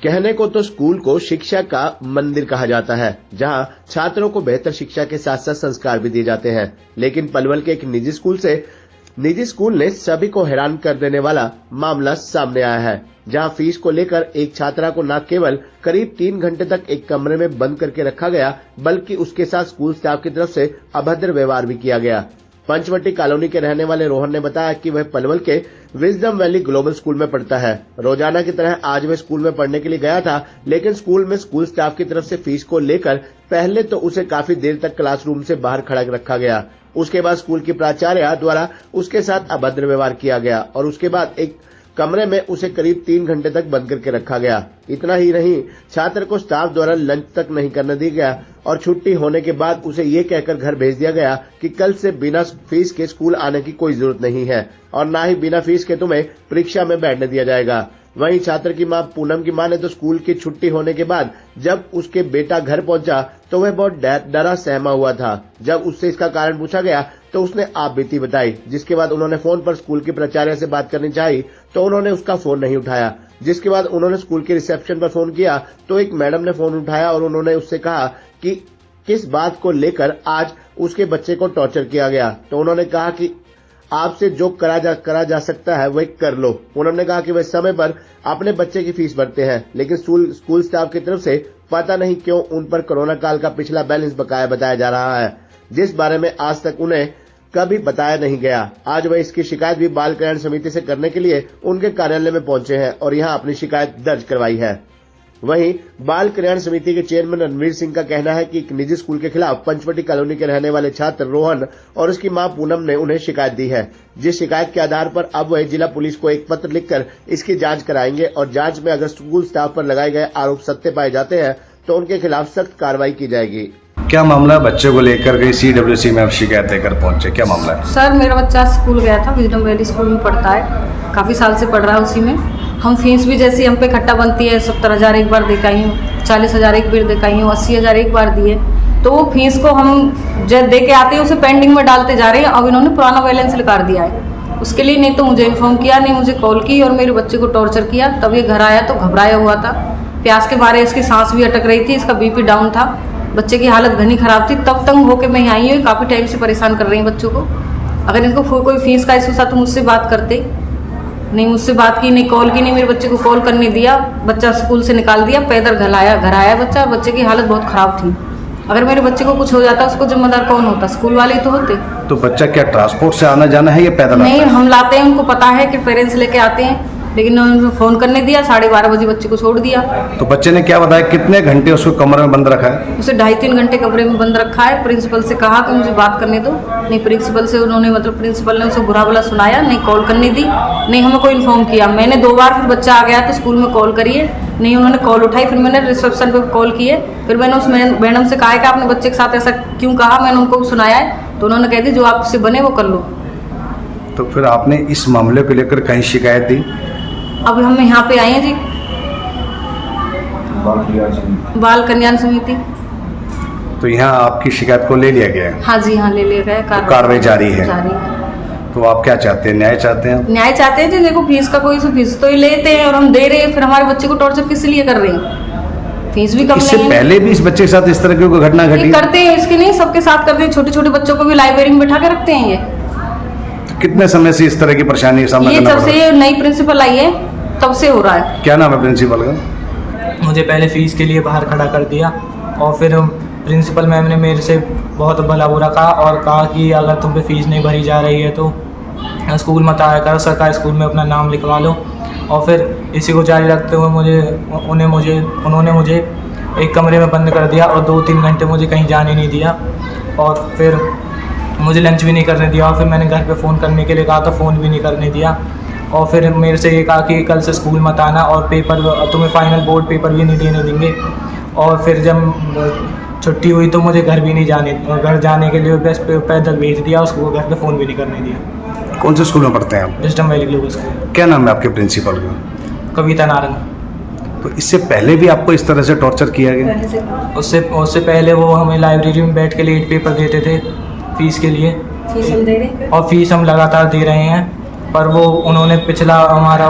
कहने को तो स्कूल को शिक्षा का मंदिर कहा जाता है, जहां छात्रों को बेहतर शिक्षा के साथ साथ संस्कार भी दिए जाते हैं। लेकिन पलवल के एक निजी स्कूल ने सभी को हैरान कर देने वाला मामला सामने आया है, जहां फीस को लेकर एक छात्रा को न केवल करीब 3 घंटे तक एक कमरे में बंद करके रखा गया, बल्कि उसके साथ स्कूल स्टाफ की तरफ से अभद्र व्यवहार भी किया गया। पंचवटी कॉलोनी के रहने वाले रोहन ने बताया कि वह पलवल के विजडम वैली ग्लोबल स्कूल में पढ़ता है। रोजाना की तरह आज वह स्कूल में पढ़ने के लिए गया था, लेकिन स्कूल में स्कूल स्टाफ की तरफ से फीस को लेकर पहले तो उसे काफी देर तक क्लासरूम से बाहर खड़ा रखा गया। उसके बाद स्कूल की प्राचार्य द्वारा उसके साथ अभद्र व्यवहार किया गया और उसके बाद एक कमरे में उसे करीब 3 घंटे तक बंद करके रखा गया। इतना ही नहीं, छात्र को स्टाफ द्वारा लंच तक नहीं करने दिया गया और छुट्टी होने के बाद उसे ये कहकर घर भेज दिया गया कि कल से बिना फीस के स्कूल आने की कोई जरूरत नहीं है और न ही बिना फीस के तुम्हें परीक्षा में बैठने दिया जाएगा। वहीं छात्र की मां पूनम की माने तो स्कूल की छुट्टी होने के बाद जब उसके बेटा घर पहुंचा तो वह बहुत डरा सहमा हुआ था। जब उससे इसका कारण पूछा गया तो उसने आप बीती बताई, जिसके बाद उन्होंने फोन पर स्कूल की प्राचार्य से बात करनी चाहिए तो उन्होंने उसका फोन नहीं उठाया। जिसके बाद उन्होंने स्कूल के रिसेप्शन पर फोन किया तो एक मैडम ने फोन उठाया और उन्होंने उससे कहा कि किस बात को लेकर आज उसके बच्चे को टॉर्चर किया गया। तो उन्होंने कहा कि आपसे जो करा जा सकता है वही कर लो। उन्होंने कहा कि वे समय पर अपने बच्चे की फीस भरते हैं, लेकिन स्कूल स्टाफ की तरफ से पता नहीं क्यों उन पर कोरोना काल का पिछला बैलेंस बकाया बताया जा रहा है, जिस बारे में आज तक उन्हें कभी बताया नहीं गया। आज वह इसकी शिकायत भी बाल कल्याण समिति से करने के लिए उनके कार्यालय में पहुंचे हैं और यहां अपनी शिकायत दर्ज करवाई है। वहीं बाल कल्याण समिति के चेयरमैन रणवीर सिंह का कहना है कि एक निजी स्कूल के खिलाफ पंचवटी कॉलोनी के रहने वाले छात्र रोहन और उसकी मां पूनम ने उन्हें शिकायत दी है, जिस शिकायत के आधार पर अब वह जिला पुलिस को एक पत्र लिखकर इसकी जांच कराएंगे और जांच में अगर स्कूल स्टाफ पर लगाए गए आरोप सत्य पाए जाते हैं तो उनके खिलाफ सख्त कार्रवाई की जाएगी। क्या मामला बच्चे को लेकर के CWC में आप शिकायत लेकर पहुंचे, क्या मामला है? सर, मेरा बच्चा स्कूल गया था, विजडम वैली स्कूल में पढ़ता है, काफ़ी साल से पढ़ रहा है उसी में। हम फीस भी जैसी हम पे खट्टा बनती है, 70,000 एक बार देखाई हूँ, 40,000 एक बार देखाई हूँ, 80,000 एक बार दिए, तो वो फीस को हम जब दे के आते हैं उसे पेंडिंग में डालते जा रहे हैं। अब इन्होंने पुराना बैलेंस निकाल दिया है, उसके लिए नहीं तो मुझे इन्फॉर्म किया, नहीं मुझे कॉल की और मेरे बच्चे को टॉर्चर किया। तब ये घर आया तो घबराया हुआ था, प्यास के मारे इसकी सांस भी अटक रही थी, इसका BP डाउन था, बच्चे की हालत घनी खराब थी। तब तंग होकर मैं यहाँ आई हूँ, काफ़ी टाइम से परेशान कर रही हूँ बच्चों को। अगर इनको कोई फीस का इशू था तो मुझसे बात करते, नहीं मुझसे बात की, नहीं कॉल की, नहीं मेरे बच्चे को कॉल करने दिया, बच्चा स्कूल से निकाल दिया, पैदल घर आया बच्चा। बच्चे की हालत बहुत खराब थी। अगर मेरे बच्चे को कुछ हो जाता उसको जिम्मेदार कौन होता? स्कूल वाले ही तो होते। तो बच्चा क्या ट्रांसपोर्ट से आना जाना है या पैदल? नहीं, हम लाते हैं, उनको पता है कि पेरेंट्स लेके आते हैं, लेकिन उन्होंने फोन करने दिया, 12:30 बजे बच्चे को छोड़ दिया। तो बच्चे ने क्या बताया, कितने घंटे उसको कमरे में बंद रखा है? उसे 2.5-3 घंटे कमरे में बंद रखा है। प्रिंसिपल से कहा कि मुझे बात करने दो, नहीं प्रिंसिपल से उन्होंने प्रिंसिपल ने उसे बुरा भला सुनाया, नहीं कॉल करने दी, नहीं हमें कोई इन्फॉर्म किया। मैंने 2 बार फिर बच्चा आ गया तो स्कूल में कॉल करिए, नहीं उन्होंने कॉल उठाई। फिर मैंने रिसेप्शन पर कॉल किए, फिर मैंने उस मैडम से कहा कि आपने बच्चे के साथ ऐसा क्यों कहा, मैंने उनको सुनाया है तो उन्होंने कह दी जो आपसे बने वो कर लो। तो फिर आपने इस मामले को लेकर कहीं शिकायत दी? अब हम यहाँ पे आए हैं जी, बाल कल्याण समिति। तो यहाँ आपकी शिकायत को ले लिया गया है? हाँ जी, हाँ ले लिया गया, कार्रवाई जारी है। जारी है। तो आप क्या चाहते हैं, न्याय चाहते हैं? न्याय चाहते हैं जी। देखो फीस का कोई फीस तो ही लेते हैं और हम दे रहे हैं, फिर हमारे बच्चे को टॉर्चर किस लिए कर रहे हैं? फीस भी कम इससे नहीं है। पहले भी इस बच्चे के साथ इस तरह की कोई घटना घटी? करते हैं, इसके नहीं सबके साथ करते हैं। छोटे छोटे बच्चों को भी लाइब्रेरी में बैठा के रखते हैं। ये कितने समय से इस तरह की परेशानी का सामना करना पड़ रहा है? जब से नई प्रिंसिपल आई है तब से हो रहा है। क्या नाम है प्रिंसिपल का? मुझे पहले फ़ीस के लिए बाहर खड़ा कर दिया और फिर प्रिंसिपल मैम ने मेरे से बहुत भला बुरा कहा और कहा कि अगर तुम पे फ़ीस नहीं भरी जा रही है तो स्कूल मत आया करो, सरकारी स्कूल में अपना नाम लिखवा लो। और फिर इसी को जारी रखते हुए उन्होंने मुझे एक कमरे में बंद कर दिया और 2-3 घंटे मुझे कहीं जाने नहीं दिया और फिर मुझे लंच भी नहीं करने दिया। और फिर मैंने घर पे फ़ोन करने के लिए कहा तो फ़ोन भी नहीं करने दिया। और फिर मेरे से ये कहा कि कल से स्कूल मत आना और तुम्हें फाइनल बोर्ड पेपर भी नहीं देने देंगे। और फिर जब छुट्टी हुई तो मुझे घर भी नहीं घर जाने के लिए बस पैदल भेज दिया, उसको घर पे फ़ोन भी नहीं करने दिया। कौन से स्कूल में पढ़ते हैं आप? Wisdom valley global school. क्या नाम है आपके प्रिंसिपल का? कविता नारंग। तो इससे पहले भी आपको इस तरह से टॉर्चर किया गया? उससे पहले वो हमें लाइब्रेरी में बैठ के लेट पेपर देते थे फीस के लिए, फीस हम दे रहे हैं और फीस हम लगातार दे रहे हैं पर वो उन्होंने पिछला हमारा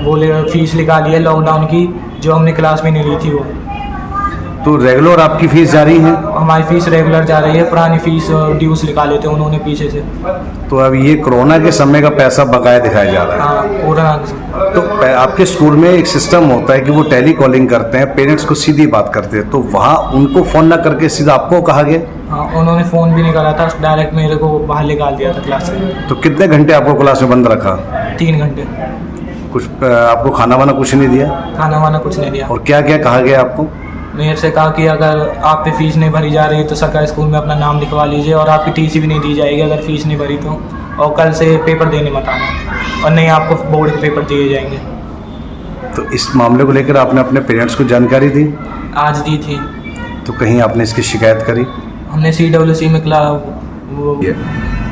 बोले फीस निकाली है लॉकडाउन की, जो हमने क्लास में नहीं ली थी वो। तो रेगुलर आपकी फीस जारी है? हमारी फीस रेगुलर जा रही है, पुरानी फीस ड्यूस निकाले थे उन्होंने पीछे से। तो अब ये कोरोना के समय का पैसा बकाया दिखाया जा रहा है। हाँ पूरा। तो आपके स्कूल में एक सिस्टम होता है कि वो टेली कॉलिंग करते हैं, पेरेंट्स को सीधी बात करते हैं, तो वहाँ उनको फ़ोन ना करके सीधा आपको कहा गया? हाँ उन्होंने फ़ोन भी नहीं करा था, डायरेक्ट मेरे को बाहर निकाल दिया था क्लास से। तो कितने घंटे आपको क्लास में बंद रखा? 3 घंटे। कुछ आपको खाना वाना कुछ नहीं दिया? खाना वाना कुछ नहीं दिया। और क्या क्या कहा गया आपको? मेरे से कहा कि अगर आप पे फीस नहीं भरी जा रही तो सरकारी स्कूल में अपना नाम लिखवा लीजिए और आपकी टीसी भी नहीं दी जाएगी अगर फीस नहीं भरी तो, और कल से पेपर देने मत आना, और नहीं आपको बोर्ड के पेपर दिए जाएंगे। तो इस मामले को लेकर आपने अपने पेरेंट्स को जानकारी दी? आज दी थी। तो कहीं आपने इसकी शिकायत करी? हमने CWC में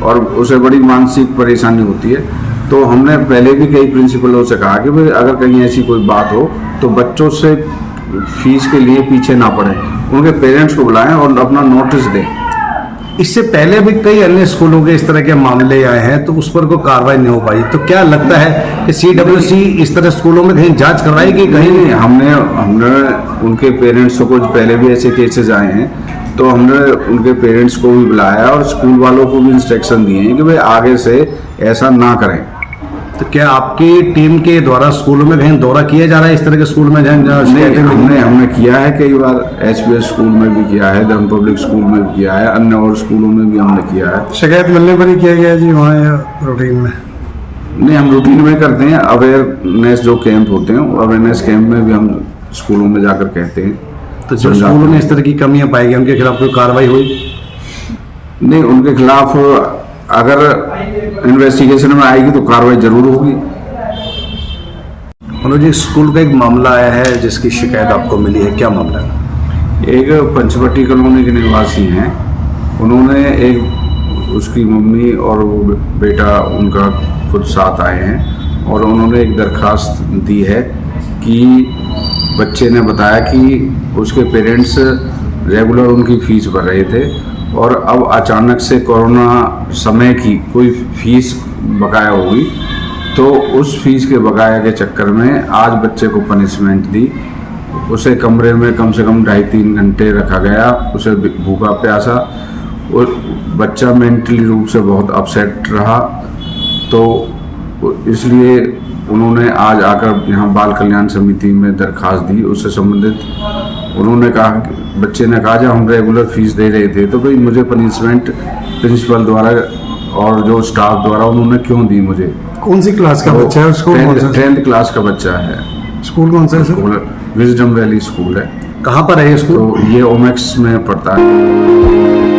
और उसे बड़ी मानसिक परेशानी होती है, तो हमने पहले भी कई प्रिंसिपलों से कहा कि भाई अगर कहीं ऐसी कोई बात हो तो बच्चों से फीस के लिए पीछे ना पड़े, उनके पेरेंट्स को बुलाएं और अपना नोटिस दें। इससे पहले भी कई अन्य स्कूलों के इस तरह के मामले आए हैं तो उस पर कोई कार्रवाई नहीं हो पाई, तो क्या लगता है कि CWC इस तरह स्कूलों में कहीं जांच करवाएगी? कहीं नहीं, हमने उनके पेरेंट्स को पहले भी ऐसे केसेस आए हैं, तो हमने उनके पेरेंट्स को भी बुलाया और स्कूल वालों को भी इंस्ट्रक्शन दिए हैं कि भाई आगे से ऐसा ना करें। तो क्या आपकी टीम के द्वारा स्कूलों में कहीं दौरा किया जा रहा है इस तरह के स्कूल में? हमने किया है कई बार, HPS स्कूल में भी किया है, धर्म पब्लिक स्कूल में भी किया है, अन्य और स्कूलों में भी हमने किया है। शिकायत मिलने पर ही किया गया जी वहाँ या रूटीन में? नहीं, हम रूटीन में करते हैं। अवेयरनेस जो कैंप होते हैं, अवेयरनेस कैंप में भी हम स्कूलों में जाकर कहते हैं। तो जो स्कूलों में इस तरह की कमियां पाई गई उनके खिलाफ कोई कार्रवाई हुई? नहीं, उनके खिलाफ अगर इन्वेस्टिगेशन में आएगी तो कार्रवाई जरूर होगी। मनोज जी, स्कूल का एक मामला आया है जिसकी शिकायत आपको मिली है, क्या मामला है? एक पंचवटी कॉलोनी के निवासी हैं, उन्होंने एक उसकी मम्मी और वो बेटा उनका खुद साथ आए हैं और उन्होंने एक दरखास्त दी है कि बच्चे ने बताया कि उसके पेरेंट्स रेगुलर उनकी फीस भर रहे थे और अब अचानक से कोरोना समय की कोई फीस बकाया होगी, तो उस फीस के बकाया के चक्कर में आज बच्चे को पनिशमेंट दी। उसे कमरे में कम से कम 2.5-3 घंटे रखा गया, उसे भूखा प्यासा, और बच्चा मेंटली रूप से बहुत अपसेट रहा। तो इसलिए उन्होंने आज आकर यहाँ बाल कल्याण समिति में दरखास्त दी। उससे संबंधित उन्होंने कहा, बच्चे ने कहा जब हम रेगुलर फीस दे रहे थे तो भाई मुझे पनिशमेंट प्रिंसिपल द्वारा और जो स्टाफ द्वारा उन्होंने क्यों दी मुझे। कौन सी क्लास का बच्चा है? स्कूल 10th क्लास का बच्चा है। स्कूल कौन सा है? स्कूल विजडम वैली स्कूल है। कहाँ पर है ये स्कूल? तो ये ओमेक्स में पड़ता है।